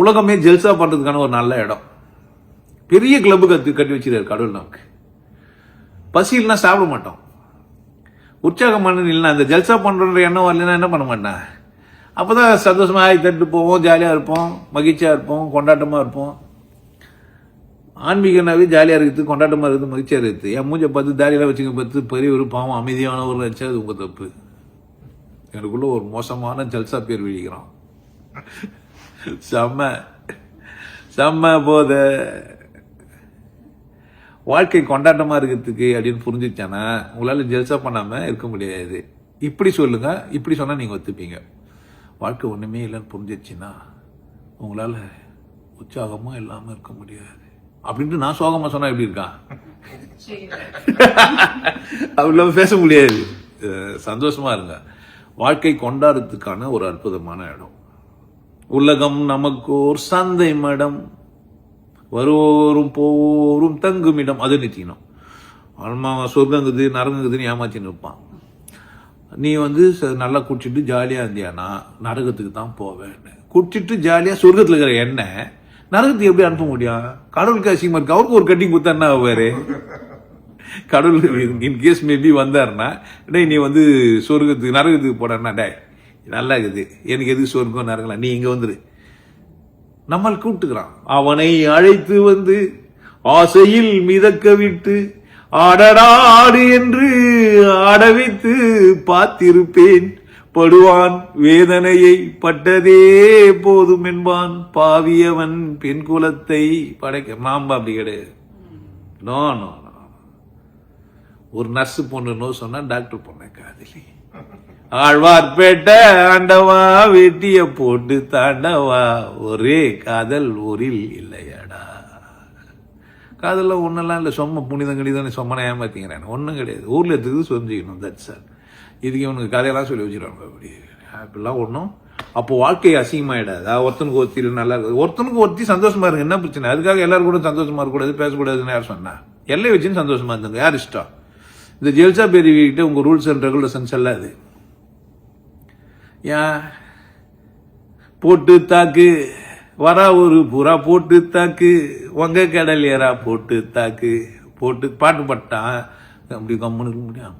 உலகமே ஜெல்சா பண்றதுக்கான ஒரு நல்ல இடம். பெரிய கிளப்பு கட்டி வச்சிருக்காரு கடவுள் நமக்கு. பசி இல்லைன்னா சாப்பிட மாட்டோம். உற்சாகம் பண்ணு இல்லைன்னா அந்த ஜல்சா பண்ற எண்ணம் வரலன்னா என்ன பண்ண மாட்டேன். அப்பதான் சந்தோஷமா தட்டு போவோம், ஜாலியா இருப்போம், மகிழ்ச்சியா இருப்போம், கொண்டாட்டமா இருப்போம். ஆன்மீகனாவே ஜாலியா இருக்குது, கொண்டாட்டமா இருக்குது, மகிழ்ச்சியா இருக்குது. என் மூஞ்ச பார்த்து தாலியெல்லாம் வச்சுக்க பார்த்து பெரிய ஒரு பாவம் அமைதியான ஒரு நினைச்சா அது உங்க தப்பு. எனக்குள்ள ஒரு மோசமான ஜல்சா பேர் விழிக்கிறான். செம்ம போத வாழ்க்கை கொண்டாட்டமா இருக்கிறதுக்கு அப்படின்னு புரிஞ்சுச்சானா உங்களால ஜெல்சா பண்ணாம இருக்க முடியாது. இப்படி சொல்லுங்க, இப்படி சொன்னா நீங்க ஒத்துப்பீங்க. வாழ்க்கை ஒண்ணுமே இல்லைன்னு புரிஞ்சிச்சுன்னா உங்களால உற்சாகமா இல்லாம இருக்க முடியாது. அப்படின்ட்டு நான் சோகமா சொன்னா எப்படி இருக்கான்? அப்படி பேச முடியாது. சந்தோஷமா இருங்க. வாழ்க்கை கொண்டாடுறதுக்கான ஒரு அற்புதமான இடம். உலகம் நமக்கு ஒரு சந்தை மடம், வருவோரும் போவோரும் தங்குமிடம். அது நிச்சயம். ஆன்மா சொர்க்கங்குது நரங்குதுன்னு ஏமாச்சின்னு இருப்பான். நீ நல்லா குடிச்சிட்டு ஜாலியா இருந்தியானா நரகத்துக்கு தான் போவேன். குடிச்சிட்டு ஜாலியா சொர்க்கத்துல இருக்கிற எண்ணெய் நரகத்துக்கு எப்படி அனுப்ப முடியும்? கடவுளுக்கு அசிங்கமா இருக்கு. அவருக்கு ஒரு கட்டிங் கொடுத்தா என்ன ஆவாரு? கடவுள் இன்கேஸ் மேபி வந்தாருன்னா டே நீ சொர்க்கத்துக்கு நரகத்துக்கு போடனா டே நல்லா இருக்குது, எனக்கு எதுக்கு சொர்க்கம் நரகலாம், நீ இங்க வந்துரு நம்மள கூப்பிட்டுக்கிறான். அவனை அழைத்து ஆசையில் மிதக்க விட்டு ஆடடாடு என்று ஆட வைத்து பார்த்திருப்பேன். படுவான் வேதனையை பட்டதே போதும் என்பான் பாவியவன் பெண் குலத்தை படைக்க. நாம அப்படி கிடையாது. No no no. ஒரு நர்ஸ் பொண்ணு சொன்னா டாக்டர் பொண்ணு காதலி. ஆழ்வார்பேட்டை ஆண்டவா வெட்டிய போட்டு தாண்டவா ஒரே காதல் ஊரில் இல்லையாடா. காதல்ல ஒன்னெல்லாம் இல்லை, சொம்ம புனிதம் கணிதானே சொம்மனை ஏமாத்திங்கிறேன். ஒன்றும் கிடையாது. ஊர்ல எடுத்துக்கு சொஞ்சிக்கணும். That sir. இதுக்கு இவனுக்கு கதையெல்லாம் சொல்லி வச்சிருவாங்க. அப்படி அப்படிலாம் ஒன்றும் அப்போ வாழ்க்கை அசிங்கமாயிடாது. ஒருத்தனுக்கு ஒருத்தி நல்லா இருக்குது, ஒருத்தனுக்கு ஒருத்தி சந்தோஷமா இருக்கு. என்ன பிரச்சனை? அதுக்காக எல்லாரும் கூட சந்தோஷமா இருக்கக்கூடாது, பேசக்கூடாதுன்னு யார் சொன்னா? எல்லை வச்சுன்னு சந்தோஷமா இருந்தாங்க. யார் இஷ்டம்? இந்த ஜெல்சா பேரிக்கிட்ட உங்க ரூல்ஸ் அண்ட் ரெகுலேஷன்ஸ் எல்லாம் அது ஏன் போட்டு தாக்கு வரா ஒரு புறா போட்டு தாக்கு உங்க கடல் ஏறா போட்டு தாக்கு போட்டு பாட்டு பட்டான் அப்படி கம்முன்னு இருக்க முடியும்.